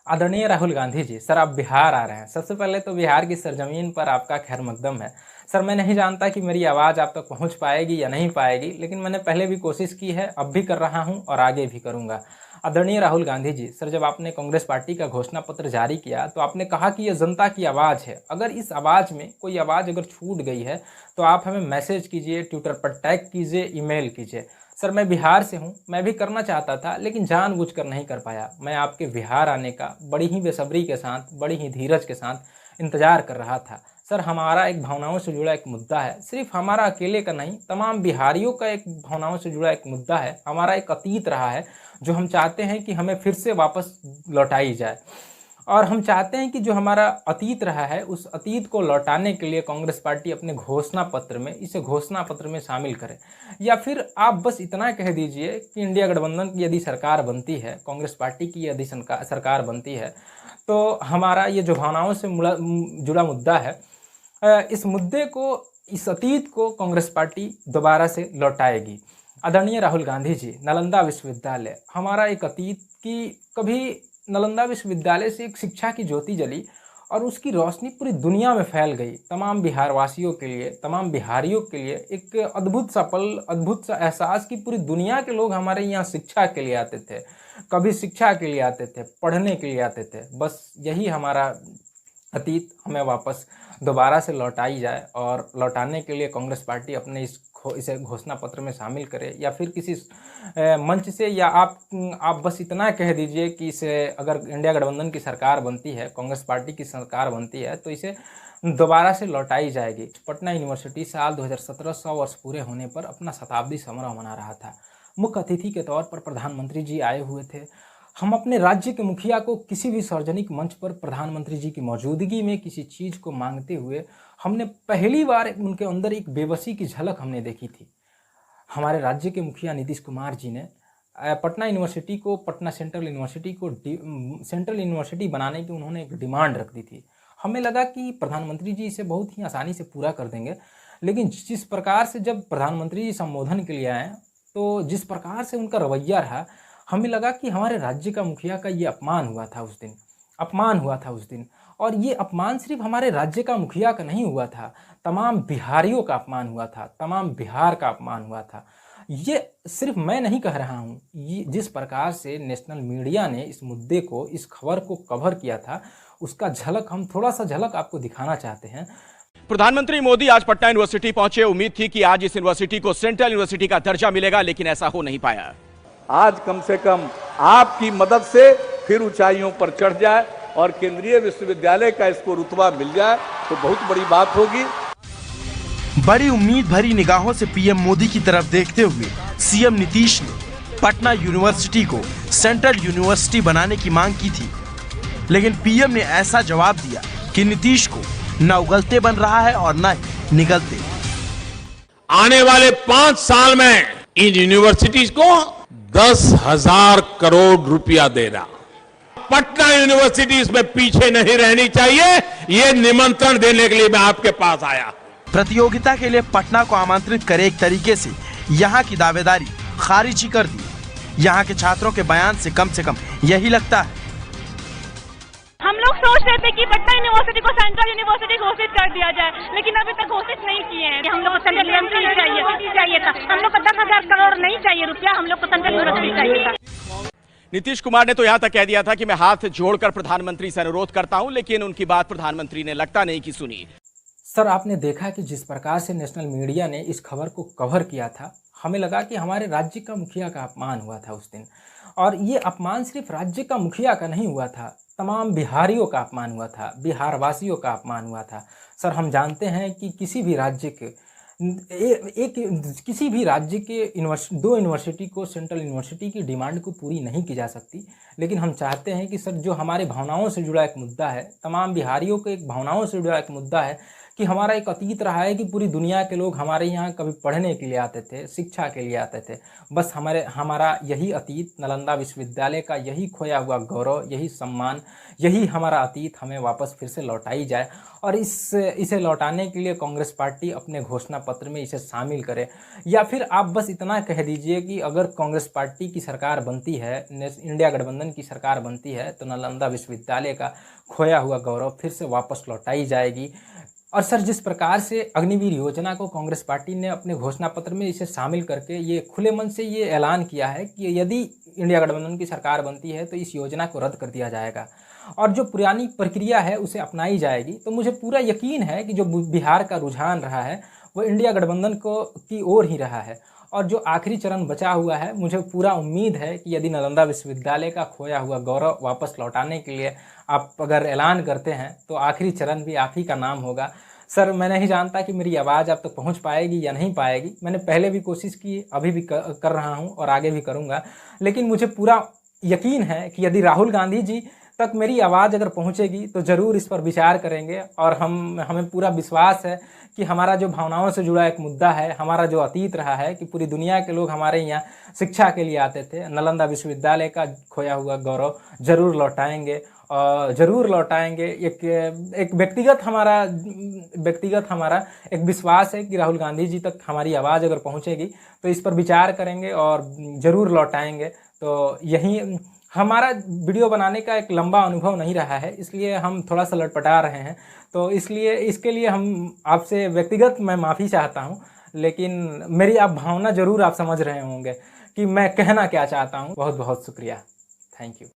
आदरणीय राहुल गांधी जी, सर आप बिहार आ रहे हैं। सबसे पहले तो बिहार की सरजमीन पर आपका खैर मकदम है। सर मैं नहीं जानता कि मेरी आवाज़ आप तक पहुंच पाएगी या नहीं पाएगी, लेकिन मैंने पहले भी कोशिश की है, अब भी कर रहा हूं और आगे भी करूंगा। आदरणीय राहुल गांधी जी, सर जब आपने कांग्रेस पार्टी का घोषणा पत्र जारी किया तो आपने कहा कि यह जनता की आवाज़ है। अगर इस आवाज़ में कोई आवाज़ अगर छूट गई है तो आप हमें मैसेज कीजिए, ट्विटर पर टैग कीजिए, ईमेल कीजिए। सर मैं बिहार से हूँ, मैं भी करना चाहता था लेकिन जानबूझकर नहीं कर पाया। मैं आपके बिहार आने का बड़ी ही बेसब्री के साथ, बड़ी ही धीरज के साथ इंतज़ार कर रहा था। सर हमारा एक भावनाओं से जुड़ा एक मुद्दा है, सिर्फ हमारा अकेले का नहीं, तमाम बिहारियों का एक भावनाओं से जुड़ा एक मुद्दा है। हमारा एक अतीत रहा है जो हम चाहते हैं कि हमें फिर से वापस लौटाई जाए, और हम चाहते हैं कि जो हमारा अतीत रहा है उस अतीत को लौटाने के लिए कांग्रेस पार्टी अपने घोषणा पत्र में इसे घोषणा पत्र में शामिल करे। या फिर आप बस इतना कह दीजिए कि इंडिया गठबंधन की यदि सरकार बनती है, कांग्रेस पार्टी की यदि सरकार बनती है, तो हमारा ये जो भावनाओं से जुड़ा मुद्दा है, इस मुद्दे को, इस अतीत को कांग्रेस पार्टी दोबारा से लौटाएगी। आदरणीय राहुल गांधी जी, नालंदा विश्वविद्यालय हमारा एक अतीत की, कभी नालंदा विश्वविद्यालय से एक शिक्षा की ज्योति जली और उसकी रोशनी पूरी दुनिया में फैल गई। तमाम बिहार वासियों के लिए, तमाम बिहारियों के लिए एक अद्भुत सा पल, अद्भुत सा एहसास कि पूरी दुनिया के लोग हमारे यहाँ शिक्षा के लिए आते थे, कभी शिक्षा के लिए आते थे, पढ़ने के लिए आते थे। बस यही हमारा अतीत हमें वापस दोबारा से लौटाई जाए, और लौटाने के लिए कांग्रेस पार्टी अपने इसे घोषणा पत्र में शामिल करे, या फिर किसी मंच से, या आप बस इतना कह दीजिए कि इसे, अगर इंडिया गठबंधन की सरकार बनती है, कांग्रेस पार्टी की सरकार बनती है, तो इसे दोबारा से लौटाई जाएगी। पटना यूनिवर्सिटी साल 2017 100 वर्ष पूरे होने पर अपना शताब्दी समारोह मना रहा था। मुख्य अतिथि के तौर पर प्रधानमंत्री जी आए हुए थे। हम अपने राज्य के मुखिया को किसी भी सार्वजनिक मंच पर प्रधानमंत्री जी की मौजूदगी में किसी चीज़ को मांगते हुए हमने पहली बार उनके अंदर एक बेबसी की झलक हमने देखी थी। हमारे राज्य के मुखिया नीतीश कुमार जी ने पटना यूनिवर्सिटी को, पटना सेंट्रल यूनिवर्सिटी को सेंट्रल यूनिवर्सिटी बनाने की उन्होंने एक डिमांड रख दी थी। हमें लगा कि प्रधानमंत्री जी इसे बहुत ही आसानी से पूरा कर देंगे, लेकिन जिस प्रकार से जब प्रधानमंत्री जी संबोधन के लिए आए, तो जिस प्रकार से उनका रवैया रहा, हमें लगा कि हमारे राज्य का मुखिया का ये अपमान हुआ था उस दिन, अपमान हुआ था उस दिन। और ये अपमान सिर्फ हमारे राज्य का मुखिया का नहीं हुआ था, तमाम बिहारियों का अपमान हुआ था, तमाम बिहार का अपमान हुआ था। ये सिर्फ मैं नहीं कह रहा हूँ, ये जिस प्रकार से नेशनल मीडिया ने इस मुद्दे को, इस खबर को कवर किया था, उसका झलक हम थोड़ा सा झलक आपको दिखाना चाहते हैं। प्रधानमंत्री मोदी आज पटना यूनिवर्सिटी पहुंचे। उम्मीद थी कि आज इस यूनिवर्सिटी को सेंट्रल यूनिवर्सिटी का दर्जा मिलेगा, लेकिन ऐसा हो नहीं पाया। आज कम से कम आपकी मदद से फिर ऊंचाइयों पर चढ़ जाए और केंद्रीय विश्वविद्यालय का इसको रुतबा मिल जाए तो बहुत बड़ी बात होगी। बड़ी उम्मीद भरी निगाहों से पीएम मोदी की तरफ देखते हुए सीएम नीतीश ने पटना यूनिवर्सिटी को सेंट्रल यूनिवर्सिटी बनाने की मांग की थी, लेकिन पीएम ने ऐसा जवाब दिया कि नीतीश को न उगलते बन रहा है और न ही निगलते। आने वाले 5 साल में इन यूनिवर्सिटीज को 10,000 करोड़ रुपया देना। पटना यूनिवर्सिटी इसमें पीछे नहीं रहनी चाहिए, ये निमंत्रण देने के लिए मैं आपके पास आया। प्रतियोगिता के लिए पटना को आमंत्रित करे, एक तरीके से यहाँ की दावेदारी खारिज ही कर दी। यहाँ के छात्रों के बयान से कम यही लगता है। हम लोग सोच रहे थे कि पटना यूनिवर्सिटी को सेंट्रल यूनिवर्सिटी घोषित कर दिया जाए, लेकिन अभी तक घोषित नहीं किए हैं। हम लोग को सेंट्रल यूनिवर्सिटी चाहिए था, हम लोग को 10,000 करोड़ नहीं चाहिए रुपया, हम लोग को सेंट्रल यूनिवर्सिटी चाहिए था। नीतीश कुमार ने तो यहां तक कह दिया था कि मैं हाथ जोड़कर प्रधानमंत्री से अनुरोध करता हूं, लेकिन उनकी बात प्रधानमंत्री ने लगता नहीं कि सुनी। सर आपने देखा कि जिस प्रकार से नेशनल मीडिया ने इस खबर को कवर किया था, हमें लगा कि हमारे राज्य का मुखिया का अपमान हुआ था उस दिन। और ये अपमान सिर्फ राज्य का मुखिया का नहीं हुआ था, तमाम बिहारियों का अपमान हुआ था, बिहार वासियों का अपमान हुआ था। सर हम जानते हैं कि किसी भी राज्य के किसी भी राज्य के 2 यूनिवर्सिटी को सेंट्रल यूनिवर्सिटी की डिमांड को पूरी नहीं की जा सकती, लेकिन हम चाहते हैं कि सर जो हमारे भावनाओं से जुड़ा एक मुद्दा है, तमाम बिहारियों के एक भावनाओं से जुड़ा एक मुद्दा है कि हमारा एक अतीत रहा है कि पूरी दुनिया के लोग हमारे यहाँ कभी पढ़ने के लिए आते थे, शिक्षा के लिए आते थे। बस हमारा यही अतीत, नालंदा विश्वविद्यालय का यही खोया हुआ गौरव, यही सम्मान, यही हमारा अतीत हमें वापस फिर से लौटाई जाए। और इसे लौटाने के लिए कांग्रेस पार्टी अपने घोषणा पत्र में इसे शामिल करे, या फिर आप बस इतना कह दीजिए कि अगर कांग्रेस पार्टी की सरकार बनती है, इंडिया गठबंधन की सरकार बनती है, तो नालंदा विश्वविद्यालय का खोया हुआ गौरव फिर से वापस लौटाई जाएगी। और सर, जिस प्रकार से अग्निवीर योजना को कांग्रेस पार्टी ने अपने घोषणा पत्र में इसे शामिल करके ये खुले मन से ये ऐलान किया है कि यदि इंडिया गठबंधन की सरकार बनती है तो इस योजना को रद्द कर दिया जाएगा और जो पुरानी प्रक्रिया है उसे अपनाई जाएगी, तो मुझे पूरा यकीन है कि जो बिहार का रुझान रहा है वो इंडिया गठबंधन की ओर ही रहा है। और जो आखिरी चरण बचा हुआ है, मुझे पूरा उम्मीद है कि यदि नालंदा विश्वविद्यालय का खोया हुआ गौरव वापस लौटाने के लिए आप अगर ऐलान करते हैं तो आखिरी चरण भी आप ही का नाम होगा। सर, मैं नहीं जानता कि मेरी आवाज़ आप तक पहुंच पाएगी या नहीं पाएगी। मैंने पहले भी कोशिश की, अभी भी कर रहा हूं और आगे भी करूंगा, लेकिन मुझे पूरा यकीन है कि यदि राहुल गांधी जी तक मेरी आवाज़ अगर पहुंचेगी तो ज़रूर इस पर विचार करेंगे। और हमें पूरा विश्वास है कि हमारा जो भावनाओं से जुड़ा एक मुद्दा है, हमारा जो अतीत रहा है कि पूरी दुनिया के लोग हमारे यहाँ शिक्षा के लिए आते थे, नालंदा विश्वविद्यालय का खोया हुआ गौरव ज़रूर लौटाएंगे और ज़रूर लौटाएंगे। एक व्यक्तिगत हमारा एक विश्वास है कि राहुल गांधी जी तक हमारी आवाज़ अगर पहुँचेगी तो इस पर विचार करेंगे और ज़रूर लौटाएंगे। तो यही हमारा वीडियो बनाने का एक लंबा अनुभव नहीं रहा है, इसलिए हम थोड़ा सा लटपटा रहे हैं, तो इसलिए इसके लिए हम आपसे व्यक्तिगत मैं माफ़ी चाहता हूं, लेकिन मेरी आप भावना ज़रूर आप समझ रहे होंगे कि मैं कहना क्या चाहता हूं। बहुत बहुत शुक्रिया, थैंक यू।